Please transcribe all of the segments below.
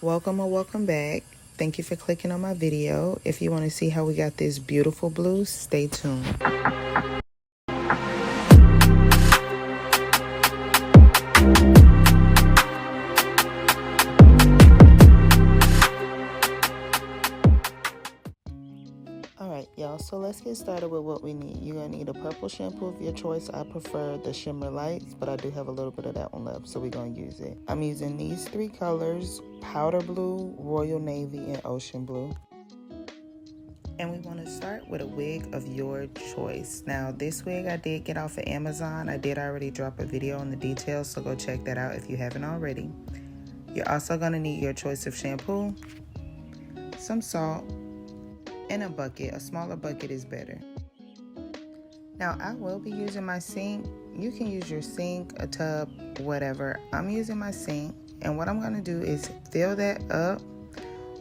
Welcome or welcome back. Thank you for clicking on my video. If you want to see how we got this beautiful blue, stay tuned. Alright y'all, so let's get started with what we need. You're going to need a purple shampoo of your choice. I prefer the Shimmer Lights, but I do have a little bit of that one left, so we're going to use it. I'm using these three colors: powder blue, royal navy, and ocean blue. And we want to start with a wig of your choice. Now, this wig I did get off of Amazon. I did already drop a video on the details, so go check that out if you haven't already. You're also going to need your choice of shampoo, some salt, and a bucket. A smaller bucket is better. Now, I will be using my sink. You can use your sink, a tub, whatever. I'm using my sink, and what I'm going to do is fill that up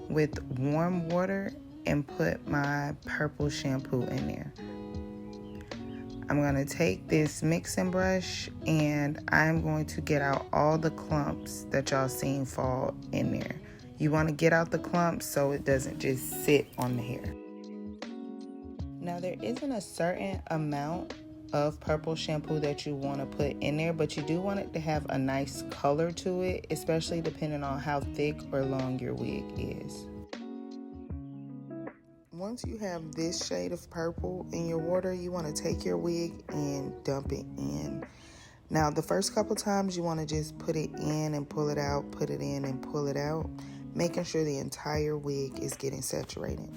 with warm water and put my purple shampoo in there. I'm going to take this mixing brush and I'm going to get out all the clumps that y'all seen fall in there. You want to get out the clumps so it doesn't just sit on the hair. Now, there isn't a certain amount of purple shampoo that you want to put in there, but you do want it to have a nice color to it, especially depending on how thick or long your wig is. Once you have this shade of purple in your water, you want to take your wig and dump it in. Now, the first couple times you want to just put it in and pull it out, put it in and pull it out, making sure the entire wig is getting saturated.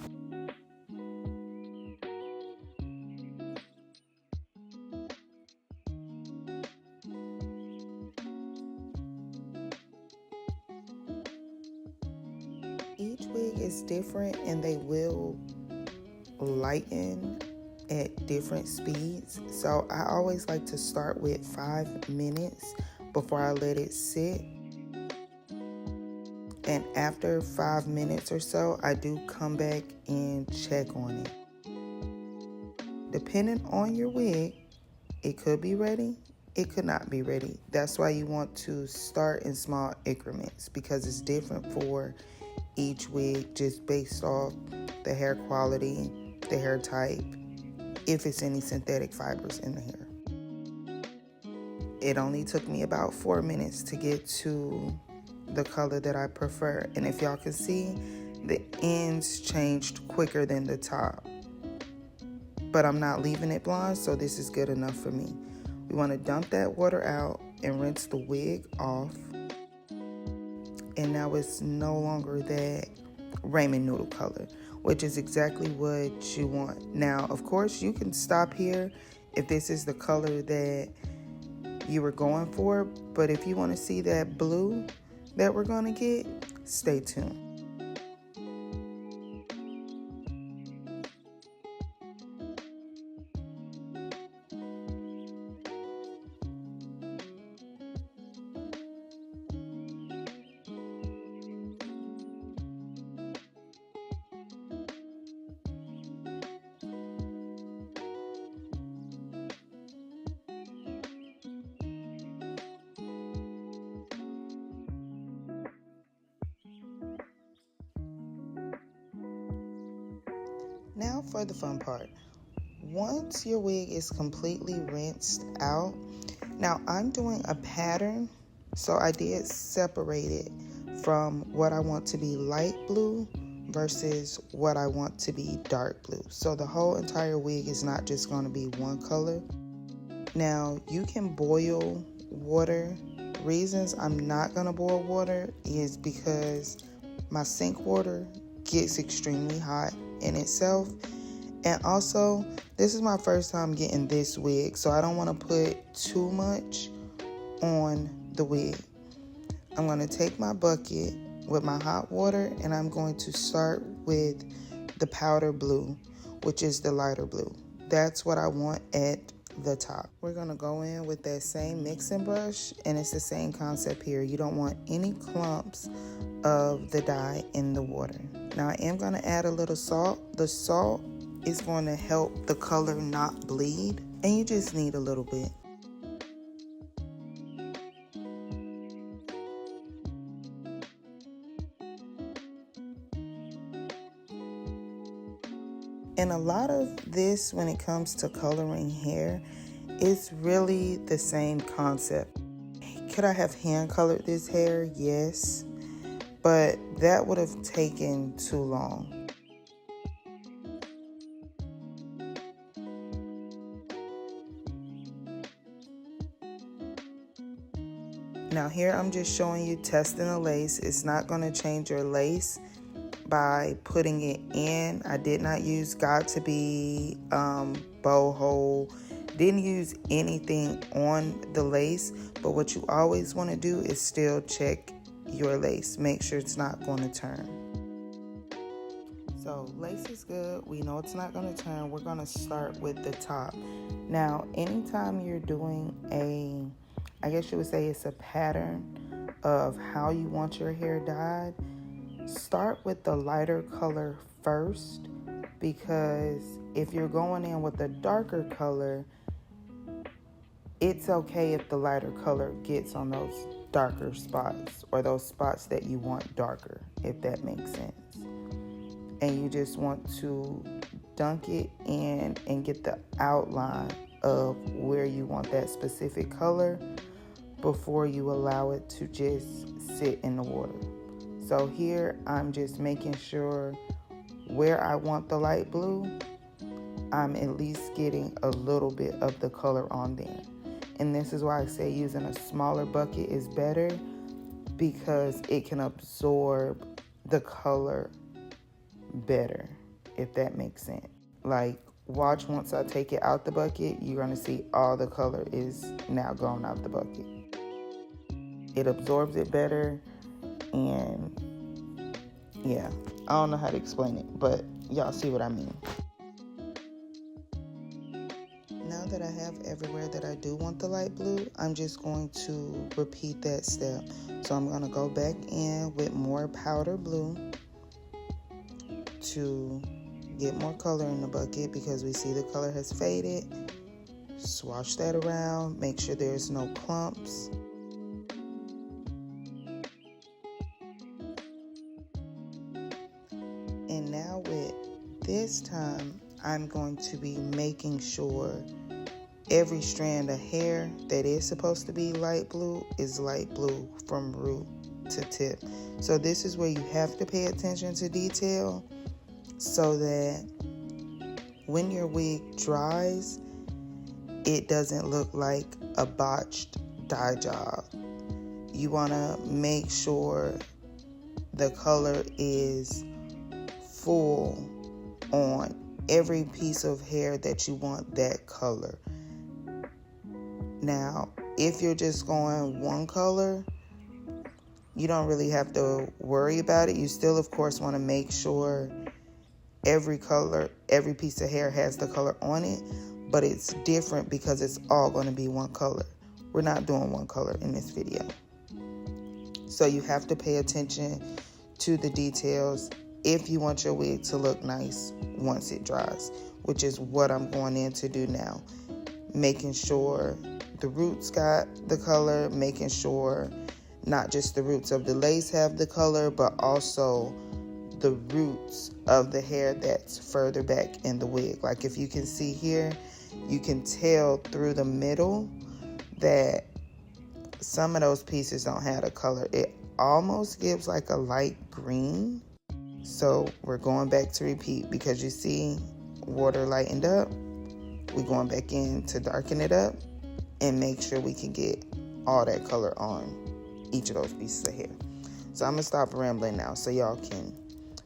Each wig is different and they will lighten at different speeds. So I always like to start with 5 minutes before I let it sit. And after 5 minutes or so, I do come back and check on it. Depending on your wig, it could be ready, it could not be ready. That's why you want to start in small increments, because it's different for each wig just based off the hair quality, the hair type, if it's any synthetic fibers in the hair. It only took me about 4 minutes to get to the color that I prefer. And if y'all can see, the ends changed quicker than the top. But I'm not leaving it blonde, so this is good enough for me. We want to dump that water out and rinse the wig off. And now it's no longer that ramen noodle color, which is exactly what you want. Now, of course, you can stop here if this is the color that you were going for, but if you want to see that blue that we're going to get, stay tuned. Now for the fun part. Once your wig is completely rinsed out, now I'm doing a pattern, so I did separate it from what I want to be light blue versus what I want to be dark blue. So the whole entire wig is not just going to be one color. Now you can boil water. Reasons I'm not going to boil water is because my sink water gets extremely hot in itself, and also this is my first time getting this wig, so I don't want to put too much on the wig. I'm going to take my bucket with my hot water and I'm going to start with the powder blue, which is the lighter blue. That's what I want at the top. We're going to go in with that same mixing brush, and it's the same concept here. You don't want any clumps of the dye in the water. Now I am going to add a little salt. The salt is going to help the color not bleed, and you just need a little bit. And a lot of this, when it comes to coloring hair, it's really the same concept. Could I have hand colored this hair? Yes, but that would have taken too long. Now here I'm just showing you testing the lace. It's not going to change your lace by putting it in. I did not use got to be boho, didn't use anything on the lace, but what you always want to do is still check your lace, make sure it's not going to turn. So lace is good, we know it's not going to turn. We're going to start with the top. Now anytime you're doing I guess you would say it's a pattern of how you want your hair dyed, start with the lighter color first, because if you're going in with a darker color, it's okay if the lighter color gets on those darker spots or those spots that you want darker, if that makes sense. And you just want to dunk it in and get the outline of where you want that specific color before you allow it to just sit in the water. So here I'm just making sure where I want the light blue, I'm at least getting a little bit of the color on there. And this is why I say using a smaller bucket is better, because it can absorb the color better, if that makes sense. Like, watch, once I take it out the bucket, you're going to see all the color is now gone out the bucket. It absorbs it better, and yeah, I don't know how to explain it, but y'all see what I mean. Now that I have everywhere that I do want the light blue, I'm just going to repeat that step. So I'm going to go back in with more powder blue to get more color in the bucket, because we see the color has faded. Swash that around, make sure there's no clumps. And now with this time, I'm going to be making sure every strand of hair that is supposed to be light blue is light blue from root to tip. So this is where you have to pay attention to detail, so that when your wig dries, it doesn't look like a botched dye job. You want to make sure the color is full on every piece of hair that you want that color. Now, if you're just going one color, you don't really have to worry about it. You still, of course, want to make sure every color, every piece of hair has the color on it, but it's different because it's all going to be one color. We're not doing one color in this video. So you have to pay attention to the details if you want your wig to look nice once it dries, which is what I'm going in to do now. Making sure the roots got the color, making sure not just the roots of the lace have the color, but also the roots of the hair that's further back in the wig. Like if you can see here, you can tell through the middle that some of those pieces don't have a color. It almost gives like a light green. So we're going back to repeat, because you see water lightened up. We're going back in to darken it up and make sure we can get all that color on each of those pieces of hair. So I'm going to stop rambling now so y'all can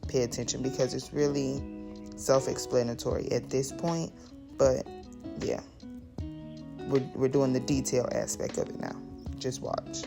pay attention, because it's really self-explanatory at this point. But yeah, we're doing the detail aspect of it now. Just watch.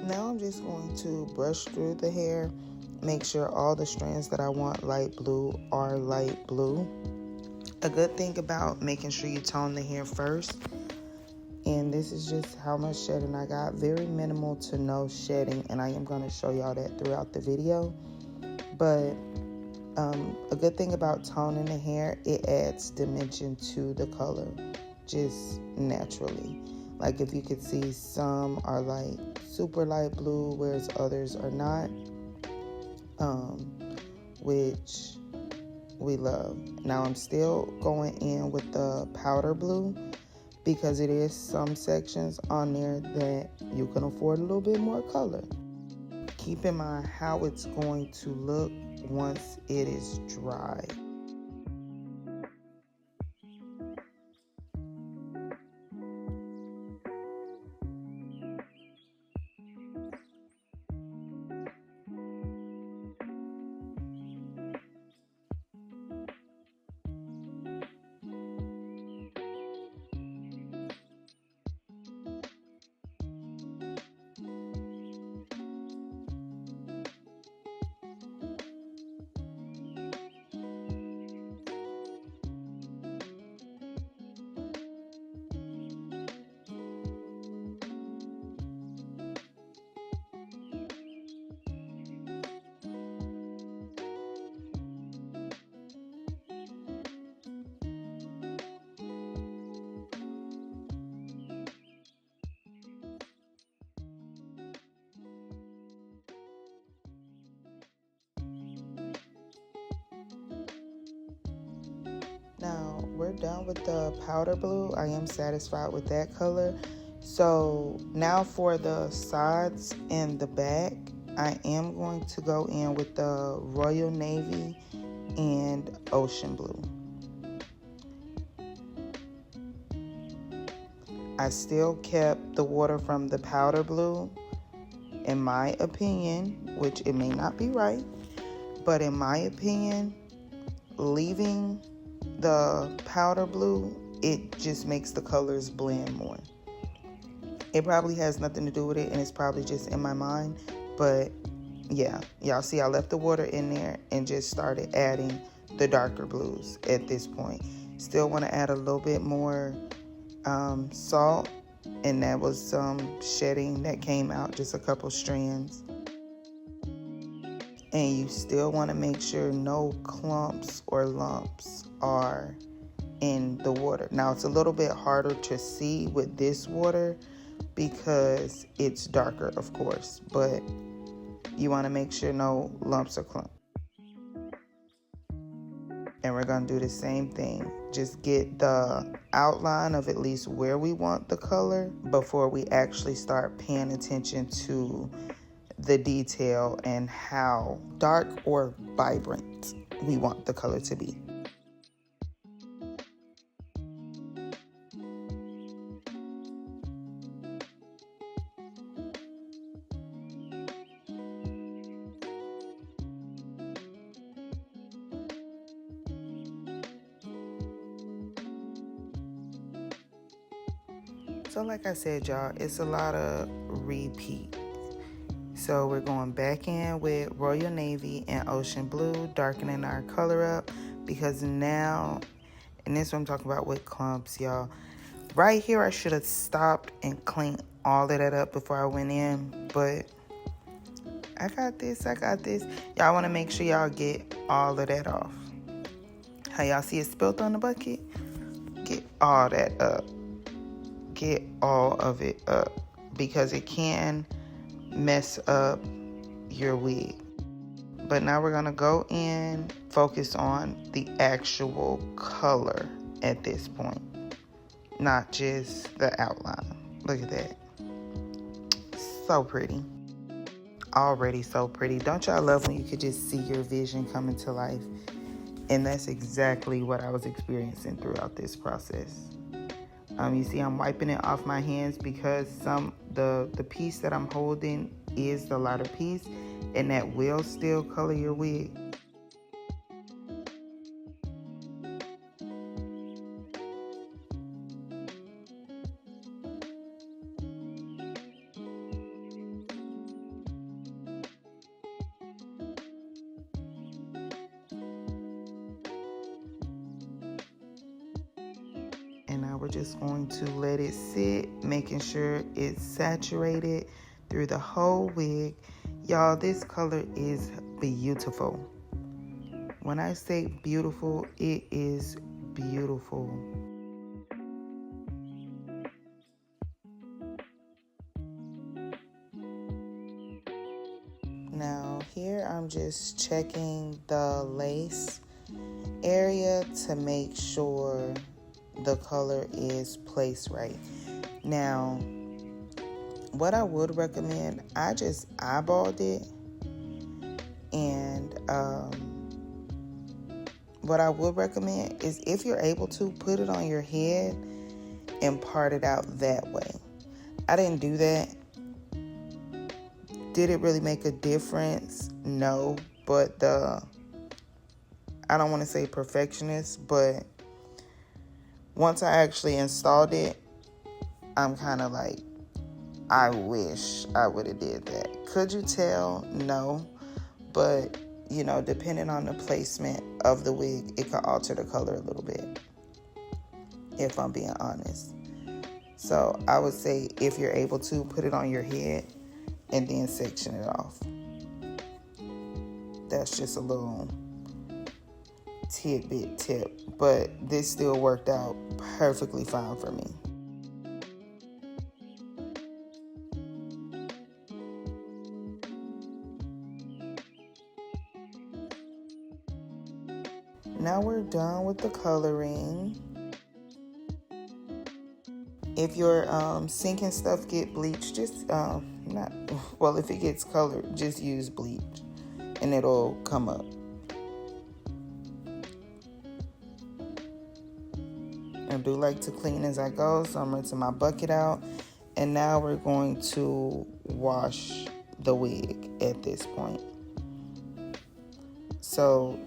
Now I'm just going to brush through the hair, make sure all the strands that I want light blue are light blue. A good thing about making sure you tone the hair first, and this is just how much shedding I got, very minimal to no shedding, and I am going to show y'all that throughout the video. But a good thing about toning the hair, it adds dimension to the color just naturally. Like if you could see, some are like super light blue, whereas others are not, which we love. Now I'm still going in with the powder blue because it is some sections on there that you can afford a little bit more color. Keep in mind how it's going to look once it is dry. Now we're done with the powder blue. I am satisfied with that color. So now for the sides and the back, I am going to go in with the Royal Navy and Ocean Blue. I still kept the water from the powder blue, in my opinion, which it may not be right, but in my opinion, leaving the powder blue, it just makes the colors blend more. It probably has nothing to do with it, and it's probably just in my mind, but yeah, y'all see I left the water in there and just started adding the darker blues at this point. Still want to add a little bit more salt, and that was some shedding that came out, just a couple strands. And you still want to make sure no clumps or lumps are in the water. Now it's a little bit harder to see with this water because it's darker, of course, but you want to make sure no lumps or clumps. And we're going to do the same thing. Just get the outline of at least where we want the color before we actually start paying attention to the detail and how dark or vibrant we want the color to be. So like I said, y'all, it's a lot of repeat. So we're going back in with Royal Navy and Ocean Blue, darkening our color up, because now, and this is what I'm talking about with clumps, y'all. Right here, I should have stopped and cleaned all of that up before I went in, but I got this. Y'all want to make sure y'all get all of that off. How y'all see it spilled on the bucket? Get all that up. Get all of it up, because it can mess up your wig. But now we're gonna go in, focus on the actual color at this point, not just the outline. Look at that. So pretty. Already so pretty. Don't y'all love when you could just see your vision coming to life? And that's exactly what I was experiencing throughout this process. You see I'm wiping it off my hands because the piece that I'm holding is the lighter piece, and that will still color your wig. we're just going to let it sit, making sure it's saturated through the whole wig. Y'all, this color is beautiful. When I say beautiful, it is beautiful. Now here I'm just checking the lace area to make sure the color is placed right. Now, what I would recommend, I just eyeballed it, and what I would recommend is, if you're able to, put it on your head and part it out that way. I didn't do that. Did it really make a difference? No, but I don't want to say perfectionist, but once I actually installed it, I'm kind of like, I wish I would have did that. Could you tell? No, but you know, depending on the placement of the wig, it could alter the color a little bit, if I'm being honest. So I would say, if you're able to, put it on your head and then section it off. That's just a little tidbit tip, but this still worked out perfectly fine for me. Now we're done with the coloring. If your sink and stuff get bleached, just if it gets colored, just use bleach and it'll come up. I do like to clean as I go, so I'm rinsing my bucket out, and now we're going to wash the wig at this point. So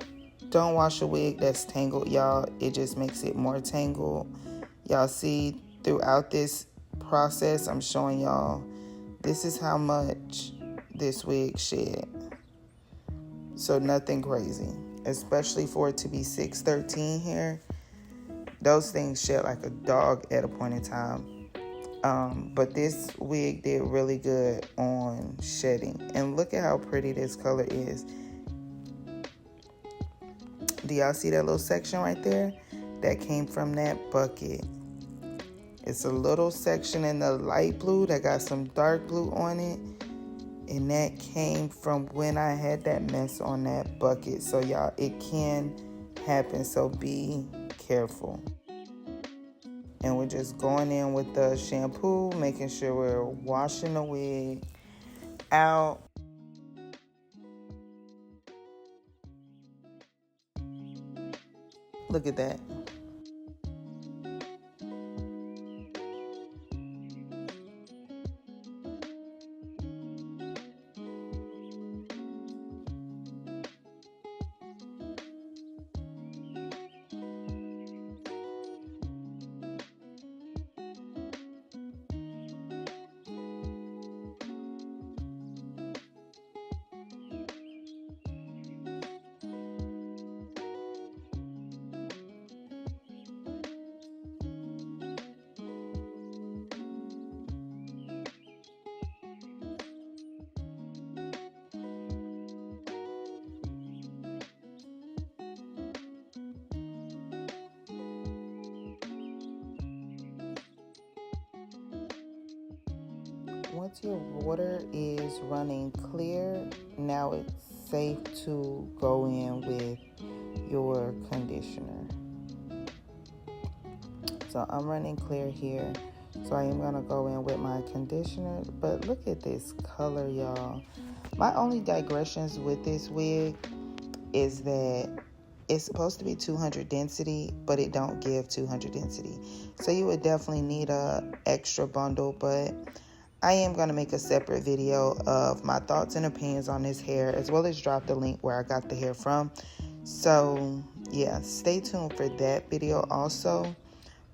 don't wash a wig that's tangled, y'all. It just makes it more tangled. Y'all see, throughout this process, I'm showing y'all, this is how much this wig shed. So nothing crazy, especially for it to be 613 here. Those things shed like a dog at a point in time. But this wig did really good on shedding. And look at how pretty this color is. Do y'all see that little section right there? That came from that bucket. It's a little section in the light blue that got some dark blue on it. And that came from when I had that mess on that bucket. So y'all, it can happen, so be careful. And we're just going in with the shampoo, making sure we're washing the wig out. Look at that. Once your water is running clear, now it's safe to go in with your conditioner. So I'm running clear here, so I am going to go in with my conditioner. But look at this color, y'all. My only digressions with this wig is that it's supposed to be 200 density, but it don't give 200 density. So you would definitely need a extra bundle, but I am going to make a separate video of my thoughts and opinions on this hair, as well as drop the link where I got the hair from. So yeah, stay tuned for that video also.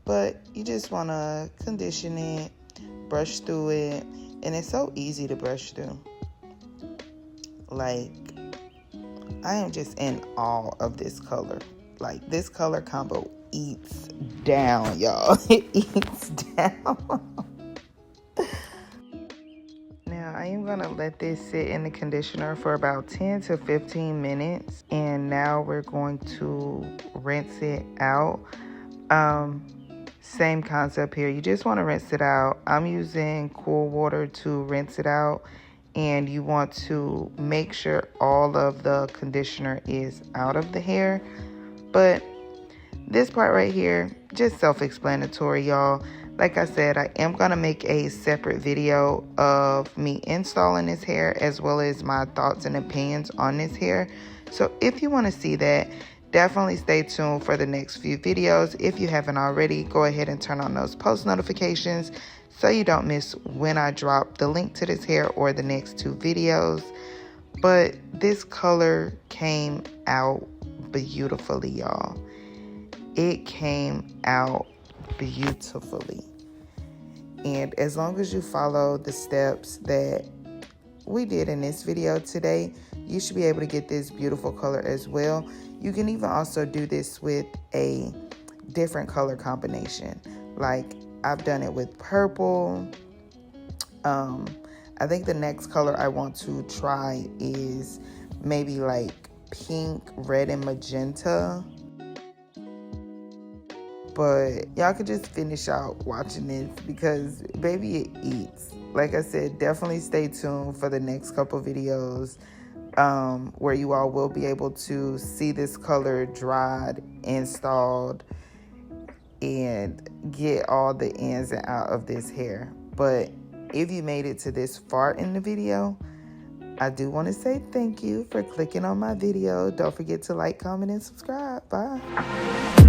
But you just want to condition it, brush through it, and it's so easy to brush through. Like, I am just in awe of this color. Like, this color combo eats down, y'all. It eats down. Now I am gonna let this sit in the conditioner for about 10 to 15 minutes, and now we're going to rinse it out. Same concept here. You just want to rinse it out. I'm using cool water to rinse it out, and you want to make sure all of the conditioner is out of the hair. But this part right here, just self-explanatory, y'all. Like I said, I am going to make a separate video of me installing this hair as well as my thoughts and opinions on this hair. So if you want to see that, definitely stay tuned for the next few videos. If you haven't already, go ahead and turn on those post notifications so you don't miss when I drop the link to this hair or the next 2 videos. But this color came out beautifully, y'all. It came out beautifully. And as long as you follow the steps that we did in this video today, you should be able to get this beautiful color as well. You can even also do this with a different color combination. Like I've done it with purple. I think the next color I want to try is maybe like pink, red, and magenta. But y'all could just finish out watching this because baby, it eats. Like I said, definitely stay tuned for the next couple videos where you all will be able to see this color dried, installed, and get all the ins and out of this hair. But if you made it to this far in the video, I do want to say thank you for clicking on my video. Don't forget to like, comment, and subscribe. Bye.